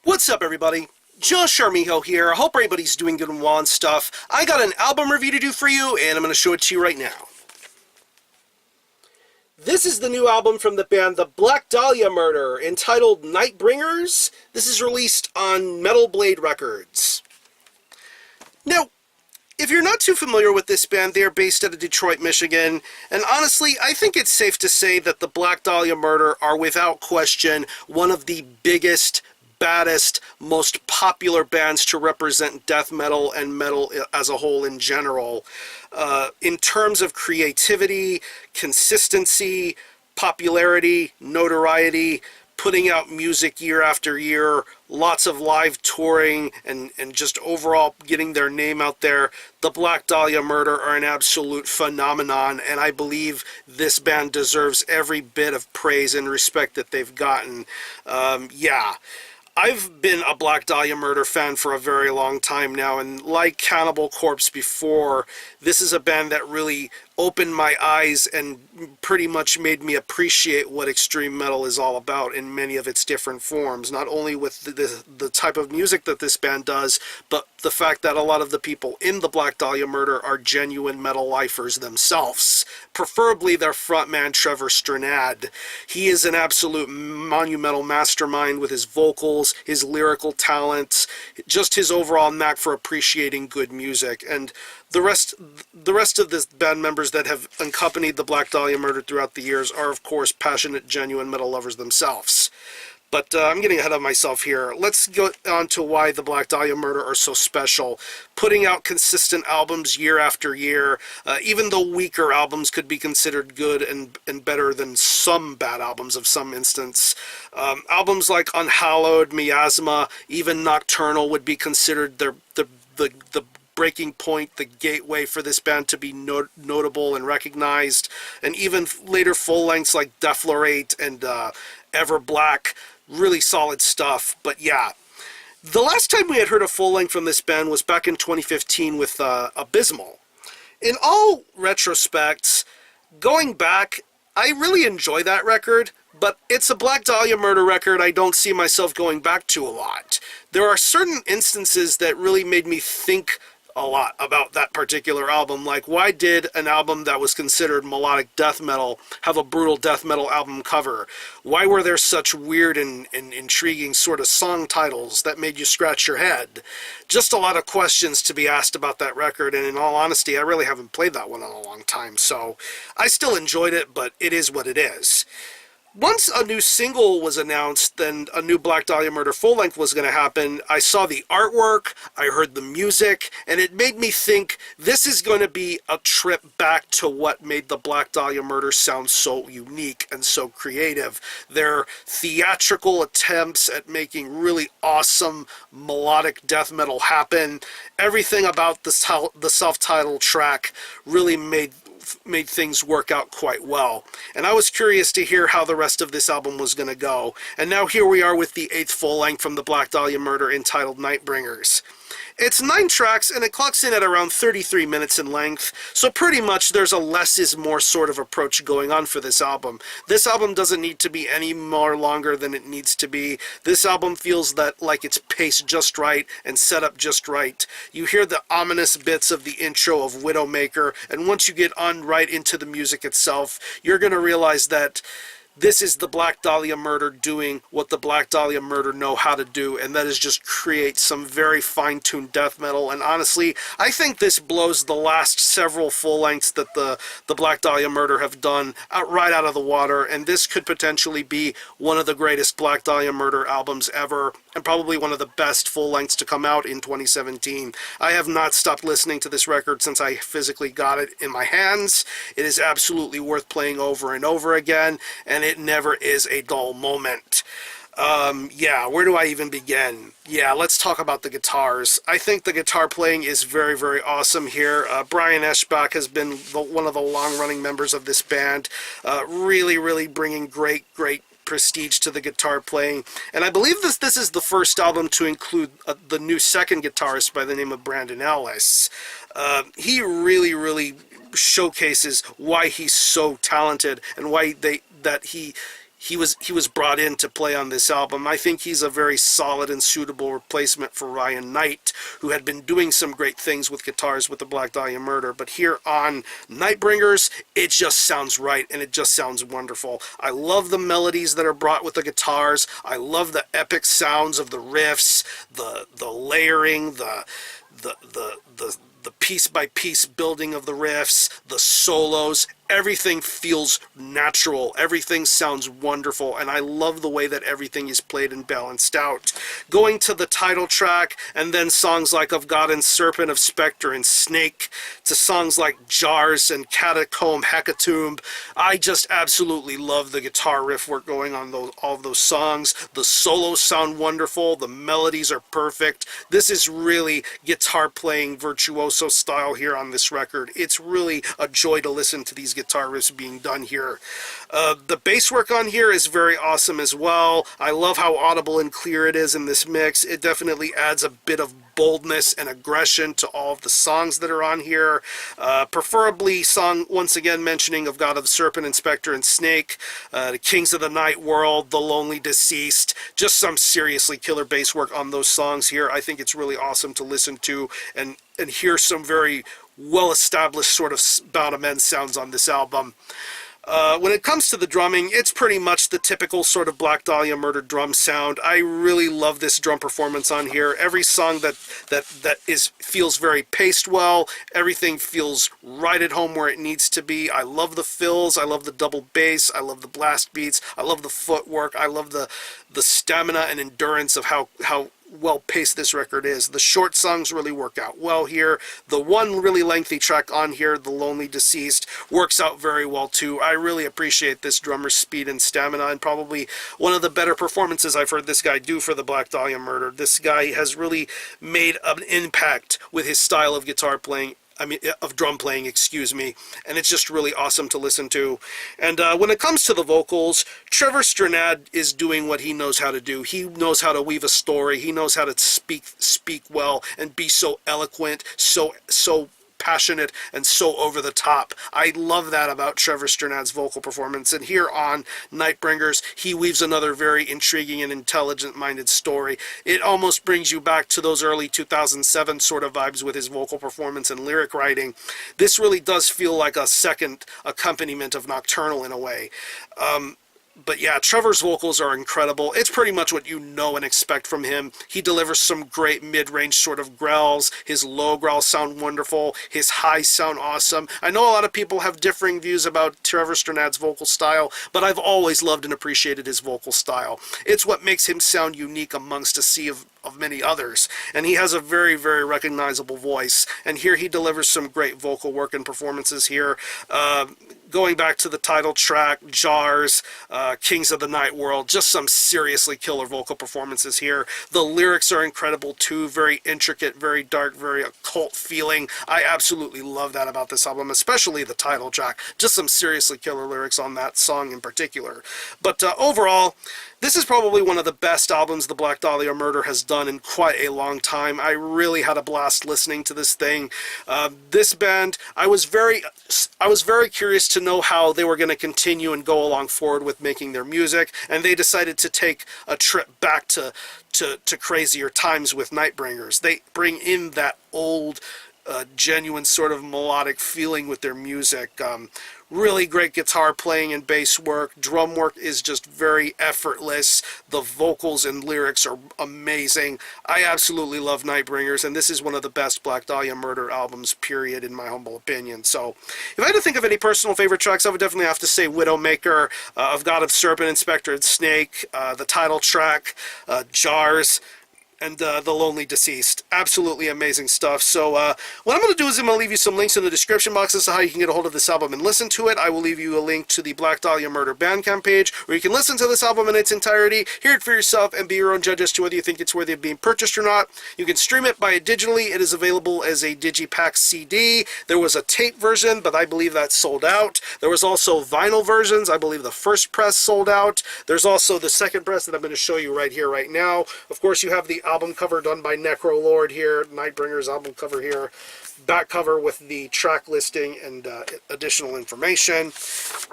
What's up, everybody? Josh Armijo here. I hope everybody's doing good and well and stuff. I got an album review to do for you, and I'm going to show it to you right now. This is the new album from the band The Black Dahlia Murder, entitled Nightbringers. This is released on Metal Blade Records. Now, if you're not too familiar with this band, they are based out of Detroit, Michigan, and honestly, I think it's safe to say that the Black Dahlia Murder are without question one of the biggest, baddest, most popular bands to represent death metal and metal as a whole in general. In terms of creativity, consistency, popularity, notoriety, putting out music year after year, lots of live touring, and just overall getting their name out there, the Black Dahlia Murder are an absolute phenomenon, and I believe this band deserves every bit of praise and respect that they've gotten. Yeah. I've been a Black Dahlia Murder fan for a very long time now, and like Cannibal Corpse before, this is a band that really opened my eyes and pretty much made me appreciate what extreme metal is all about in many of its different forms, not only with the type of music that this band does, but the fact that a lot of the people in the Black Dahlia Murder are genuine metal lifers themselves, preferably their frontman Trevor Strnad. He is an absolute monumental mastermind with his vocals, his lyrical talents, just his overall knack for appreciating good music. And the rest of the band members that have accompanied the Black Dahlia Murder throughout the years are, of course, passionate, genuine metal lovers themselves. But I'm getting ahead of myself here. Let's go on to why the Black Dahlia Murder are so special. Putting out consistent albums year after year, even though weaker albums could be considered good and better than some bad albums of some instance. Albums like Unhallowed, Miasma, even Nocturnal would be considered the breaking point, the gateway for this band to be notable and recognized. And even later full-lengths like Deflorate and Ever Black, really solid stuff. But yeah, the last time we had heard a full-length from this band was back in 2015 with Abysmal. In all retrospects, going back, I really enjoy that record, but it's a Black Dahlia Murder record I don't see myself going back to a lot. There are certain instances that really made me think a lot about that particular album, like why did an album that was considered melodic death metal have a brutal death metal album cover? Why were there such weird and intriguing sort of song titles that made you scratch your head? Just a lot of questions to be asked about that record, and in all honesty, I really haven't played that one in a long time, so I still enjoyed it, but it is what it is. Once a new single was announced, then a new Black Dahlia Murder full-length was going to happen. I saw the artwork, I heard the music, and it made me think this is going to be a trip back to what made the Black Dahlia Murder sound so unique and so creative. Their theatrical attempts at making really awesome melodic death metal happen. Everything about the self-titled track really made things work out quite well. And I was curious to hear how the rest of this album was going to go. And now here we are with the 8th full-length from the Black Dahlia Murder entitled Nightbringers. It's 9 tracks, and it clocks in at around 33 minutes in length, so pretty much there's a less is more sort of approach going on for this album. This album doesn't need to be any more longer than it needs to be. This album feels that like it's paced just right and set up just right. You hear the ominous bits of the intro of Widowmaker, and once you get on right into the music itself, you're going to realize that this is the Black Dahlia Murder doing what the Black Dahlia Murder know how to do, and that is just create some very fine-tuned death metal. And honestly, I think this blows the last several full-lengths that the Black Dahlia Murder have done right out of the water, and this could potentially be one of the greatest Black Dahlia Murder albums ever, and probably one of the best full-lengths to come out in 2017. I have not stopped listening to this record since I physically got it in my hands. It is absolutely worth playing over and over again, and it never is a dull moment. Yeah, where do I even begin? Yeah, let's talk about the guitars. I think the guitar playing is very, very awesome here. Brian Eschbach has been one of the long-running members of this band, really bringing great prestige to the guitar playing. And I believe this is the first album to include the new second guitarist by the name of Brandon Ellis. He really showcases why he's so talented and why he he was brought in to play on this album. I think he's a very solid and suitable replacement for Ryan Knight, who had been doing some great things with guitars with the Black Dahlia Murder. But here on Nightbringers, it just sounds right, and it just sounds wonderful. I love the melodies that are brought with the guitars. I love the epic sounds of the riffs, the layering, the piece by piece building of the riffs, the solos. Everything feels natural. Everything sounds wonderful, and I love the way that everything is played and balanced out. Going to the title track, and then songs like Of God and Serpent, of Spectre and Snake, to songs like Jars and Catacomb, Hecatomb. I just absolutely love the guitar riff work going on all of those songs. The solos sound wonderful. The melodies are perfect. This is really guitar playing virtuoso style here on this record. It's really a joy to listen to these guitar riffs being done here. The bass work on here is very awesome as well. I love how audible and clear it is in this mix. It definitely adds a bit of boldness and aggression to all of the songs that are on here. Preferably song, once again, mentioning Of God of the Serpent, Inspector and Snake, the Kings of the Night World, The Lonely Deceased. Just some seriously killer bass work on those songs here. I think it's really awesome to listen to and hear some very well-established sort of Bound of Men sounds on this album. When it comes to the drumming, it's pretty much the typical sort of Black Dahlia Murder drum sound. I really love this drum performance on here. Every song that feels very paced well. Everything feels right at home where it needs to be. I love the fills. I love the double bass. I love the blast beats. I love the footwork. I love the stamina and endurance of how well paced this record is. The short songs really work out well here. The one really lengthy track on here, The Lonely Deceased, works out very well too. I really appreciate this drummer's speed and stamina, and probably one of the better performances I've heard this guy do for the Black Dahlia Murder. This guy has really made an impact with his style of guitar playing, of drum playing, excuse me, and it's just really awesome to listen to. And when it comes to the vocals, Trevor Strnad is doing what he knows how to do. He knows how to weave a story. He knows how to speak well and be so eloquent, so passionate, and so over the top. I love that about Trevor Strnad's vocal performance, and here on Nightbringers, he weaves another very intriguing and intelligent-minded story. It almost brings you back to those early 2007 sort of vibes with his vocal performance and lyric writing. This really does feel like a second accompaniment of Nocturnal in a way. But yeah, Trevor's vocals are incredible. It's pretty much what you know and expect from him. He delivers some great mid-range sort of growls. His low growls sound wonderful. His highs sound awesome. I know a lot of people have differing views about Trevor Strnad's vocal style, but I've always loved and appreciated his vocal style. It's what makes him sound unique amongst a sea of many others, and he has a very, very recognizable voice, and here he delivers some great vocal work and performances here. Going back to the title track, Jars, Kings of the Night World, just some seriously killer vocal performances here. The lyrics are incredible too, very intricate, very dark, very occult feeling. I absolutely love that about this album, especially the title track. Just some seriously killer lyrics on that song in particular. But overall, this is probably one of the best albums the Black Dahlia Murder has done in quite a long time. I really had a blast listening to this thing. This band, I was very curious to know how they were going to continue and go along forward with making their music, and they decided to take a trip back to crazier times with Nightbringers. They bring in that old, genuine sort of melodic feeling with their music. Really great guitar playing and bass work. Drum work is just very effortless. The vocals and lyrics are amazing. I absolutely love Nightbringers, and this is one of the best Black Dahlia Murder albums, period, in my humble opinion. So, if I had to think of any personal favorite tracks, I would definitely have to say Widowmaker, Of God of Serpent, Inspector and Snake, the title track, Jars, and The Lonely Deceased. Absolutely amazing stuff. So what I'm going to do is I'm going to leave you some links in the description box as to how you can get a hold of this album and listen to it. I will leave you a link to the Black Dahlia Murder Bandcamp page where you can listen to this album in its entirety, hear it for yourself, and be your own judge as to whether you think it's worthy of being purchased or not. You can stream it by it digitally. It is available as a Digipack CD. There was a tape version, but I believe that's sold out. There was also vinyl versions. I believe the first press sold out. There's also the second press that I'm going to show you right here, right now. Of course, you have the album cover done by Necrolord here, Nightbringers album cover here. Back cover with the track listing and additional information.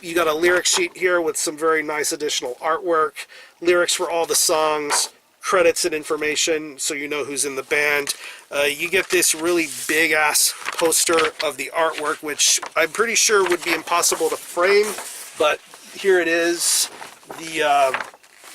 You got a lyric sheet here with some very nice additional artwork, lyrics for all the songs, credits and information so you know who's in the band. You get this really big ass poster of the artwork, which I'm pretty sure would be impossible to frame, but here it is. The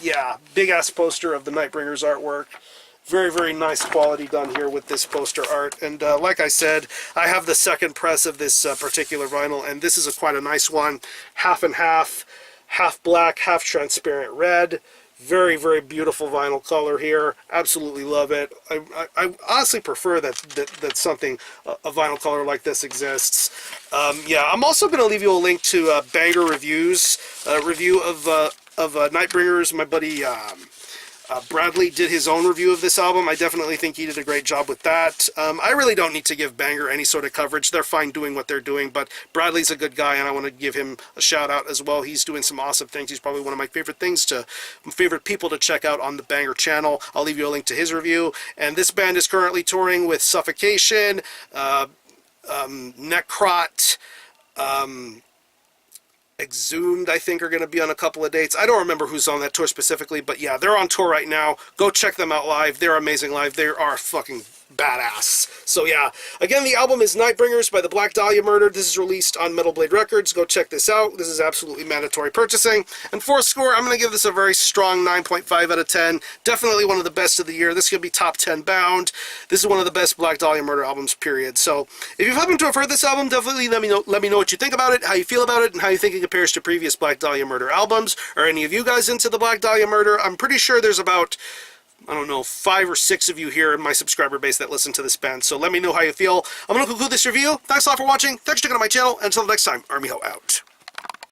yeah, big ass poster of the Nightbringers artwork. Very, very nice quality done here with this poster art. And like I said, I have the second press of this particular vinyl, and this is quite a nice one. Half and half, half black, half transparent red. Very, very beautiful vinyl color here. Absolutely love it. I honestly prefer that something, a vinyl color like this exists. Yeah, I'm also going to leave you a link to Banger Reviews, review of Nightbringers. My buddy Bradley did his own review of this album. I definitely think he did a great job with that. I really don't need to give Banger any sort of coverage. They're fine doing what they're doing, but Bradley's a good guy, and I want to give him a shout out as well. He's doing some awesome things. He's probably one of my favorite people to check out on the Banger channel. I'll leave you a link to his review. And this band is currently touring with Suffocation, Necrot, Exhumed, I think, are going to be on a couple of dates. I don't remember who's on that tour specifically, but yeah, they're on tour right now. Go check them out live. They're amazing live. They are fucking badass. So yeah, again, the album is Nightbringers by the Black Dahlia Murder. This is released on Metal Blade Records. Go check this out. This is absolutely mandatory purchasing. And for a score, I'm going to give this a very strong 9.5 out of 10. Definitely one of the best of the year. This could be top 10 bound. This is one of the best Black Dahlia Murder albums, period. So if you happen to have heard this album, definitely let me know what you think about it, how you feel about it, and how you think it compares to previous Black Dahlia Murder albums. Are any of you guys into the Black Dahlia Murder? I'm pretty sure there's about, I don't know, 5 or 6 of you here in my subscriber base that listen to this band, so let me know how you feel. I'm going to conclude this review. Thanks a lot for watching. Thanks for checking out my channel, and until next time, Army Ho out.